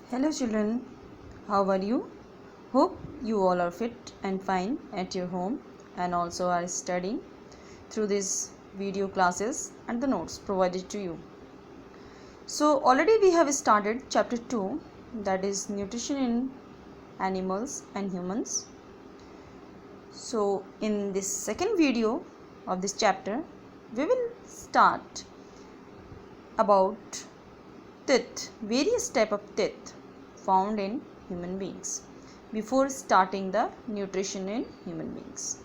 Hello children, how are you? Hope you all are fit and fine at your home and also are studying through these video classes and the notes provided to you. So already we have started chapter 2, that is nutrition in animals and humans. So in this second video of this chapter we will start about teeth, various type of teeth found in human beings before starting the nutrition in human beings.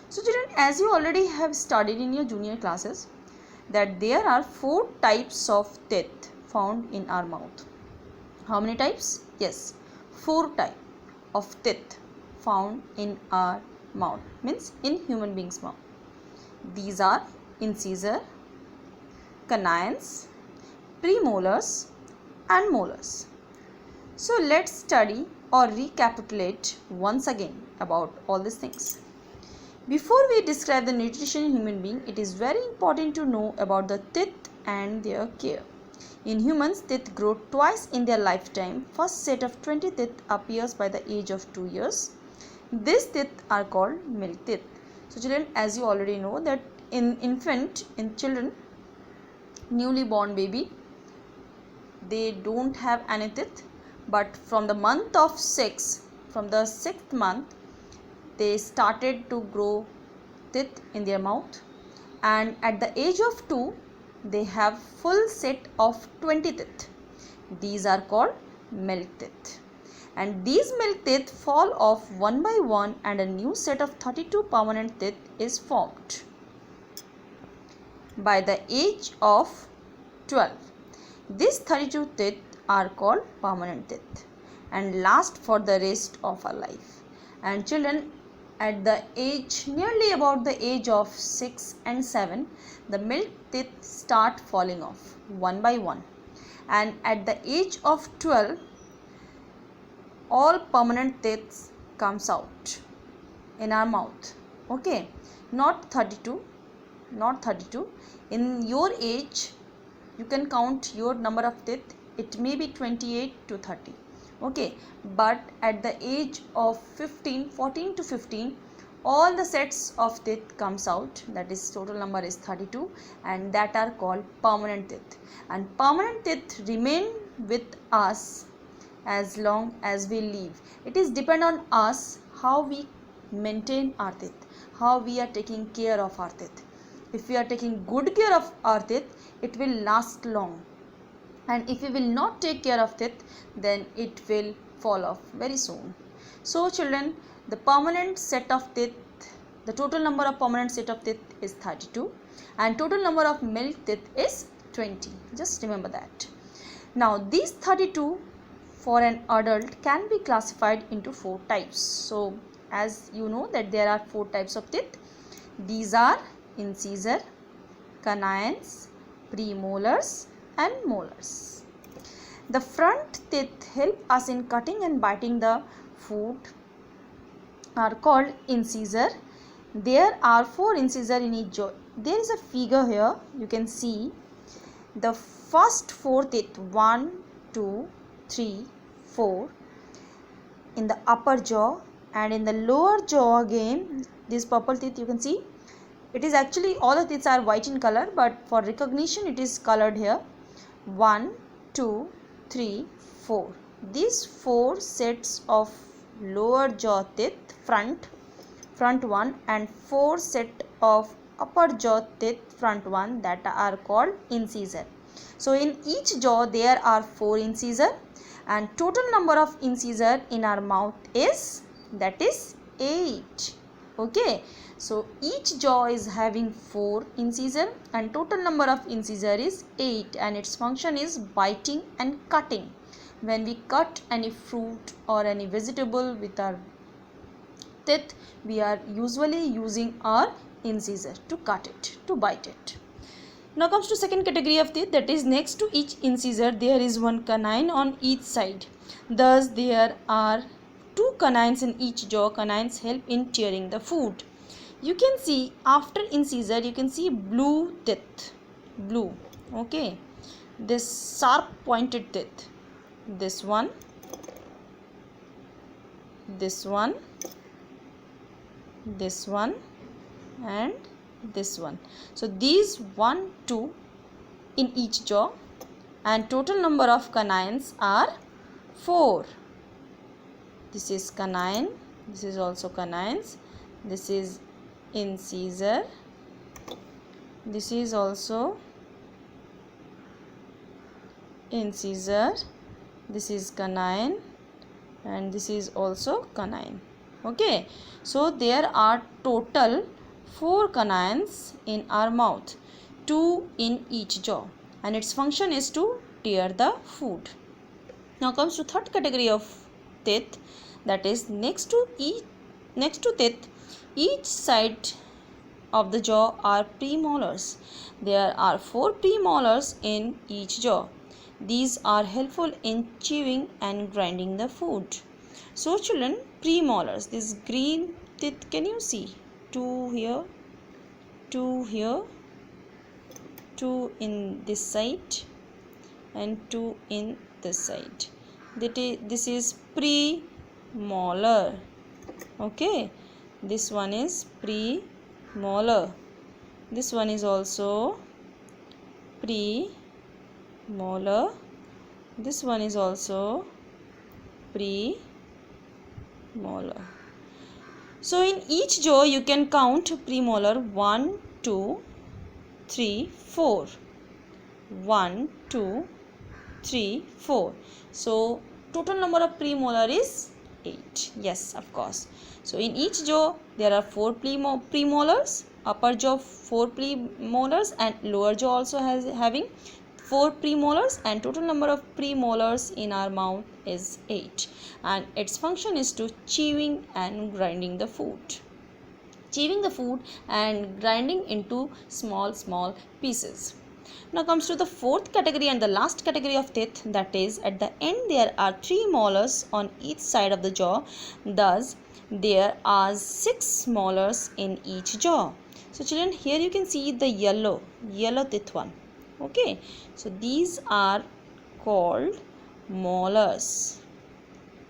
So children, as you already have studied in your junior classes that there are 4 types of teeth found in our mouth. How many types? Yes, 4 types of teeth found in our mouth, means in human beings mouth. These are incisor, canines, premolars and molars. So let's study or recapitulate once again about all these things. Before we describe the nutrition in human being, it is very important to know about the teeth and their care. In humans, teeth grow twice in their lifetime. First set of 20 teeth appears by the age of 2 years. These teeth are called milk teeth. So children, as you already know that in children, newly born baby, they don't have any teeth, but from the month of 6, from the 6th month, they started to grow teeth in their mouth, and at the age of 2 they have full set of 20 teeth. These are called milk teeth, and these milk teeth fall off one by one and a new set of 32 permanent teeth is formed by the age of 12. These 32 teeth are called permanent teeth and last for the rest of our life. And children, at the age, nearly about the age of 6 and 7, the milk teeth start falling off one by one. And at the age of 12, all permanent teeth comes out in our mouth. Okay, not 32. In your age, you can count your number of teeth, it may be 28 to 30. Okay, but at the age of 14 to 15, all the sets of teeth comes out, that is total number is 32, and that are called permanent teeth. And permanent teeth remain with us as long as we live. It is depend on us how we maintain our teeth, how we are taking care of our teeth. If we are taking good care of our teeth, it will last long, and if we will not take care of teeth, then it will fall off very soon. So children, the permanent set of teeth, the total number of permanent set of teeth is 32 and total number of milk teeth is 20. Just remember that. Now these 32 for an adult can be classified into 4 types. So as you know that there are 4 types of teeth. These are incisor, canines, premolars and molars. The front teeth help us in cutting and biting the food are called incisor. There are 4 incisor in each jaw. There is a figure here, you can see the first 4 teeth, 1, 2, 3, 4 in the upper jaw, and in the lower jaw again this purple teeth you can see. It is actually all the teeth are white in color, but for recognition it is colored here. 1, 2, 3, 4. These 4 sets of lower jaw teeth, front one, and 4 set of upper jaw teeth, front one, that are called incisor. So in each jaw there are 4 incisor, and total number of incisor in our mouth is, that is 8. Okay, so each jaw is having 4 incisor and total number of incisor is 8, and its function is biting and cutting. When we cut any fruit or any vegetable with our teeth, we are usually using our incisor to cut it, to bite it. Now comes to second category of teeth, that is next to each incisor there is one canine on each side. Thus there are 2 canines in each jaw. Canines help in tearing the food. You can see after incisor you can see blue teeth, blue. Okay, this sharp pointed teeth. this one, this one, this one, and this one. So these 1, 2 in each jaw, and total number of canines are 4. This is canine, this is also canines, this is incisor, this is also incisor, this is canine, and this is also canine. Okay, so there are total 4 canines in our mouth, 2 in each jaw, and its function is to tear the food. Now comes to third category of teeth, that is next to teeth, each side of the jaw are premolars. There are 4 premolars in each jaw. These are helpful in chewing and grinding the food. So children, premolars, this green teeth, can you see? 2 here, 2 here, 2 in this side, and 2 in this side. This is premolar. Okay, this one is premolar. This one is also premolar. This one is also premolar. So in each jaw you can count premolar 1, 2, 3, 4. 1, 2, 3, 4. So total number of premolar is 8. Yes, of course. So in each jaw there are 4 premolars, upper jaw 4 premolars, and lower jaw also having 4 premolars, and total number of premolars in our mouth is 8, and its function is to chewing and grinding the food. Chewing the food and grinding into small pieces. Now comes to the fourth category and the last category of teeth, that is at the end there are 3 molars on each side of the jaw. Thus there are 6 molars in each jaw. So children, here you can see the yellow teeth one. Okay, so these are called molars.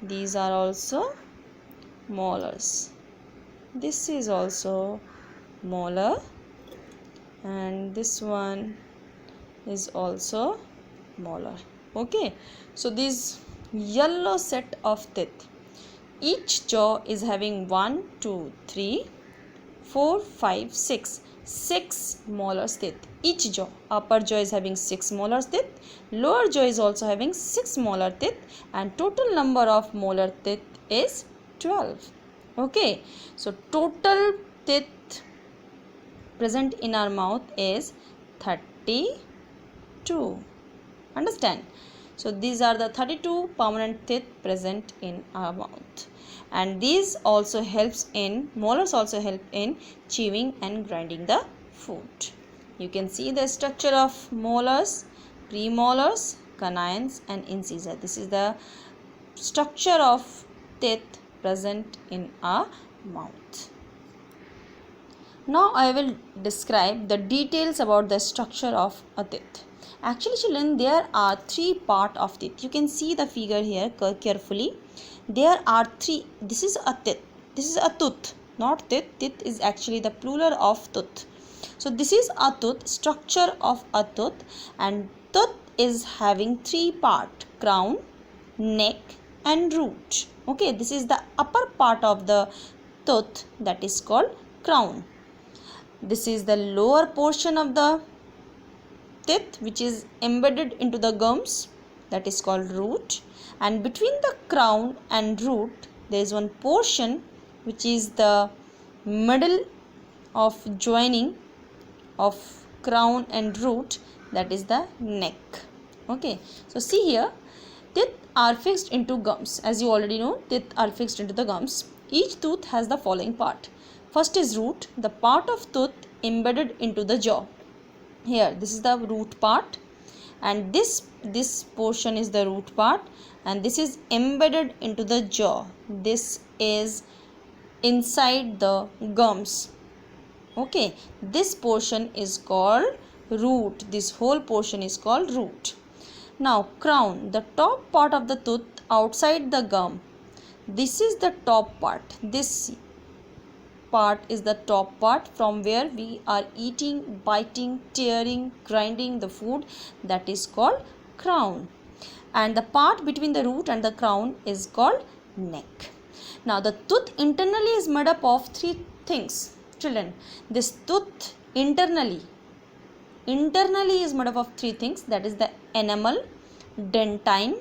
These are also molars. This is also molar, and this one is also molar. Okay, so this yellow set of teeth, each jaw is having 1, 2, 3, 4, 5, 6 molars teeth. Each jaw, upper jaw is having 6 molars teeth, lower jaw is also having 6 molar teeth, and total number of molar teeth is 12. Okay, so total teeth present in our mouth is 32. Understand? So these are the 32 permanent teeth present in our mouth, and these also molars also help in chewing and grinding the food. You can see the structure of molars, premolars, canines, and incisor. This is the structure of teeth present in our mouth. Now I will describe the details about the structure of a teeth. Actually children, there are 3 parts of teeth. You can see the figure here carefully. There are 3. This is a teeth. This is a tooth, not teeth. Teeth is actually the plural of tooth. So this is a tooth, structure of a tooth, and tooth is having 3 parts: crown, neck, and root. Okay, this is the upper part of the tooth, that is called crown. This is the lower portion of the teeth which is embedded into the gums, that is called root, and between the crown and root there is one portion which is the middle of joining of crown and root, that is the neck. Okay, so see here, teeth are fixed into gums. As you already know, teeth are fixed into the gums. Each tooth has the following part. First is root, the part of tooth embedded into the jaw. Here this is the root part, and this portion is the root part, and this is embedded into the jaw. This is inside the gums. Okay, this portion is called root. This whole portion is called root. Now crown, the top part of the tooth outside the gum. This is the top part. This part is the top part from where we are eating, biting, tearing, grinding the food. That is called crown. And the part between the root and the crown is called neck. Now the tooth internally is made up of three things. Children, this tooth internally is made up of three things, that is the enamel, dentine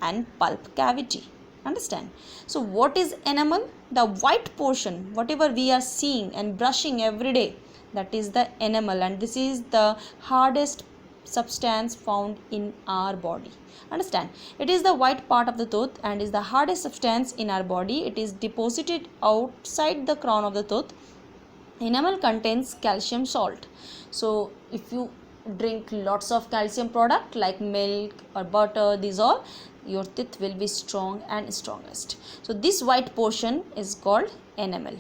and pulp cavity. Understand? So what is enamel? The white portion, whatever we are seeing and brushing every day, that is the enamel, and this is the hardest substance found in our body. Understand? It is the white part of the tooth and is the hardest substance in our body. It is deposited outside the crown of the tooth. Enamel contains calcium salt. So if you drink lots of calcium product like milk or butter, these all, your teeth will be strong and strongest. So this white portion is called enamel.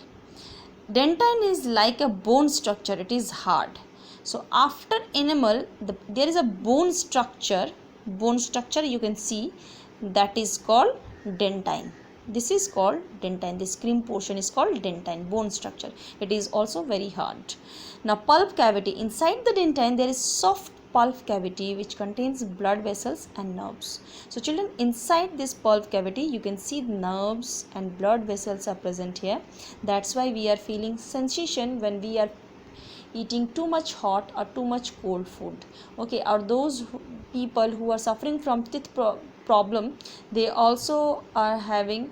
Dentine is like a bone structure, it is hard. So after enamel, there is a bone structure you can see, that is called dentine. This is called dentine. This cream portion is called dentine, bone structure. It is also very hard. Now pulp cavity. Inside the dentine there is soft pulp cavity which contains blood vessels and nerves. So children, inside this pulp cavity you can see nerves and blood vessels are present here. That's why we are feeling sensation when we are eating too much hot or too much cold food. Okay, or those people who are suffering from teeth problem, they also are having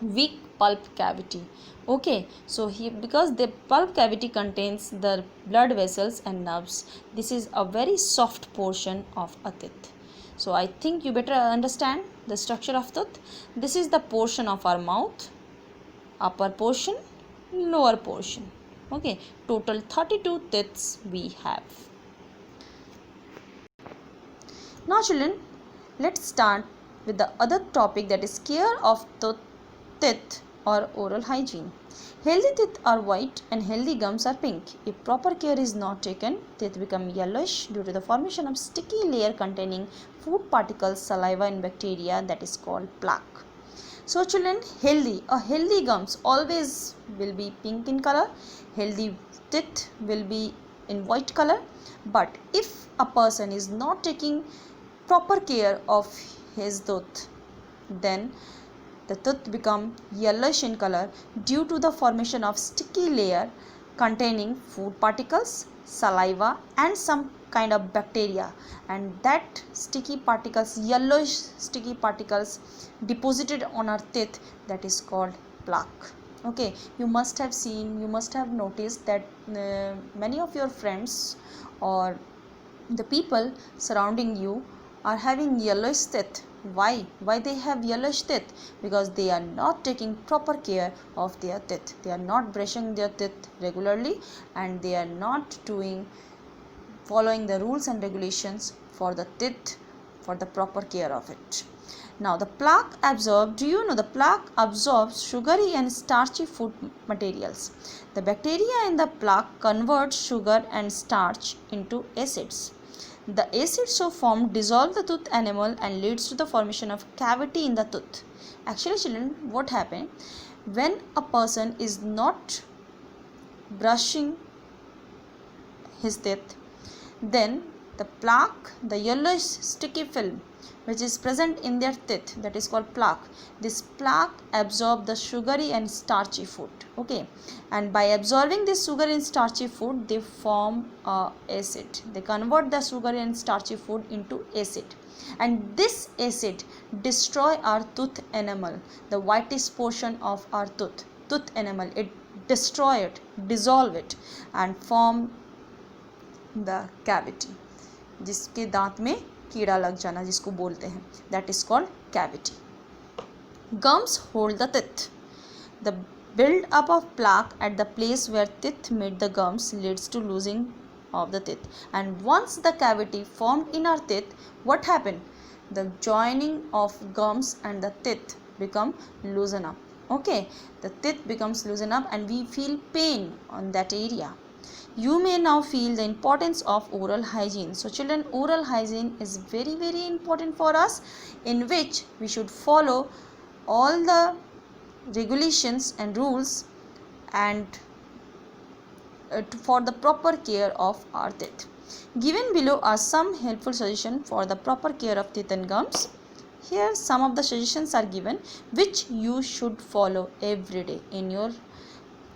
weak pulp cavity. Okay, so here, because the pulp cavity contains the blood vessels and nerves, this is a very soft portion of a tooth. So I think you better understand the structure of tooth. This is the portion of our mouth, upper portion, lower portion. Okay, total 32 teeth we have. Now children, let's start with the other topic, that is care of teeth or oral hygiene. Healthy teeth are white and healthy gums are pink. If proper care is not taken, teeth become yellowish due to the formation of sticky layer containing food particles, saliva and bacteria, that is called plaque. So children, healthy gums always will be pink in color, healthy teeth will be in white color. But if a person is not taking proper care of his tooth, then the tooth become yellowish in color due to the formation of sticky layer containing food particles, saliva and some kind of bacteria, and that sticky particles, yellowish sticky particles deposited on our teeth, that is called plaque. Okay, you must have seen, you must have noticed that many of your friends or the people surrounding you are having yellowish teeth. Why they have yellowish teeth? Because they are not taking proper care of their teeth. They are not brushing their teeth regularly and they are not following the rules and regulations for the teeth, for the proper care of it. Now the plaque absorbs, do you know the plaque absorbs sugary and starchy food materials. The bacteria in the plaque converts sugar and starch into acids. The acids so formed dissolve the tooth enamel and leads to the formation of cavity in the tooth. Actually children, what happens when a person is not brushing his teeth, then the plaque, the yellowish sticky film which is present in their teeth, that is called plaque. This plaque absorbs the sugary and starchy food. Okay, and by absorbing this sugar and starchy food, they form acid. They convert the sugary and starchy food into acid, and this acid destroy our tooth enamel, the whitest portion of our tooth enamel. It destroy it, dissolve it and form the cavity, जिसके दांत में कीड़ा लग जाना जिसको बोलते हैं, that is called cavity. Gums hold the teeth. The build up of plaque at the place where teeth meet the gums leads to losing of the teeth, and once the cavity formed in our teeth, what happened? The joining of gums and the teeth become loosen up. Okay, the teeth becomes loosen up and we feel pain on that area. You may now feel the importance of oral hygiene. So children, oral hygiene is very important for us, in which we should follow all the regulations and rules and for the proper care of our teeth. Given below are some helpful suggestions for the proper care of teeth and gums. Here some of the suggestions are given which you should follow every day in your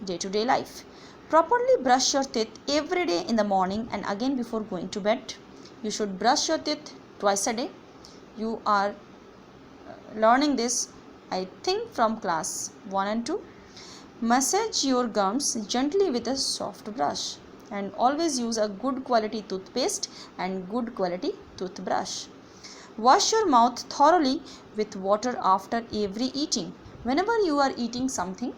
day-to-day life. Properly brush your teeth every day in the morning and again before going to bed. You should brush your teeth twice a day. You are learning this, I think, from class 1 and 2. Massage your gums gently with a soft brush and always use a good quality toothpaste and good quality toothbrush. Wash your mouth thoroughly with water after every eating. Whenever you are eating something,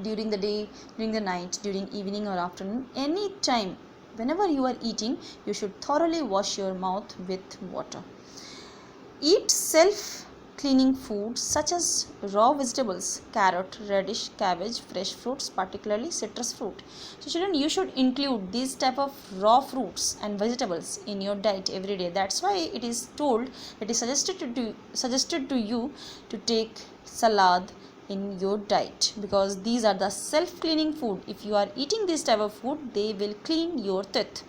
during the day, during the night, during evening or afternoon, any time, whenever you are eating, you should thoroughly wash your mouth with water. Eat self-cleaning foods such as raw vegetables, carrot, radish, cabbage, fresh fruits, particularly citrus fruit. So children, you should include these type of raw fruits and vegetables in your diet every day. That's why it is suggested to you to take salad in your diet, because these are the self-cleaning food. If you are eating this type of food, they will clean your teeth.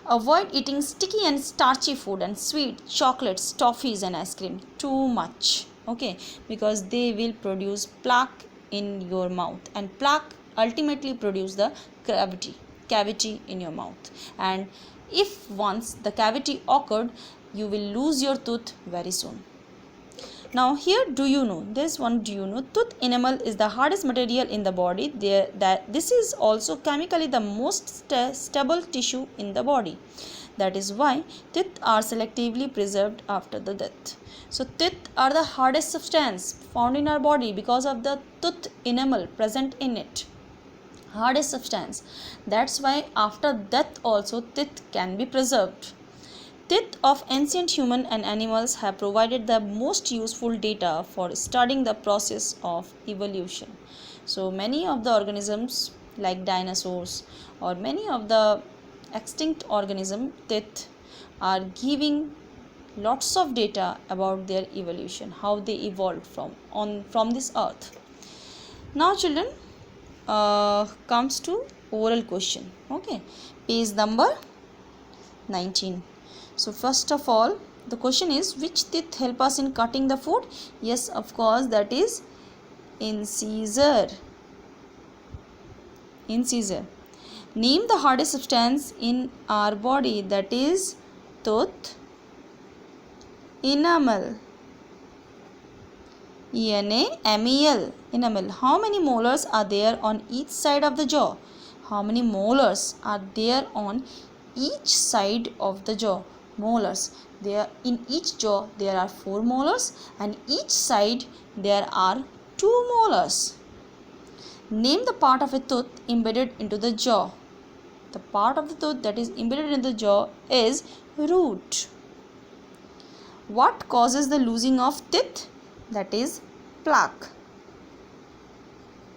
Avoid eating sticky and starchy food and sweet, chocolates, toffees and ice cream too much, okay, because they will produce plaque in your mouth, and plaque ultimately produce the cavity in your mouth, and if once the cavity occurred, you will lose your tooth very soon. Now here, do you know tooth enamel is the hardest material in the body. This is also chemically the most stable tissue in the body. That is why teeth are selectively preserved after the death. So teeth are the hardest substance found in our body because of the tooth enamel present in it. Hardest substance. That's why after death also teeth can be preserved. Teeth of ancient human and animals have provided the most useful data for studying the process of evolution. So many of the organisms like dinosaurs or many of the extinct organisms, teeth are giving lots of data about their evolution, how they evolved from this earth. Now children, comes to oral question. Okay, page number 19. So first of all, the question is, which teeth help us in cutting the food? Yes, of course, that is incisor. Incisor. Name the hardest substance in our body. That is tooth enamel. ENAMEL. Enamel. How many molars are there on each side of the jaw? How many molars are there on each side of the jaw? Molars. In each jaw there are 4 molars, and each side there are 2 molars. Name the part of a tooth embedded into the jaw. The part of the tooth that is embedded in the jaw is root. What causes the losing of teeth? That is plaque.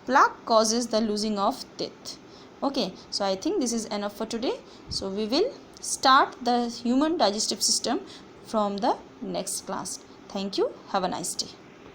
Plaque causes the losing of teeth. Okay, so I think this is enough for today. So we will start the human digestive system from the next class. Thank you. Have a nice day.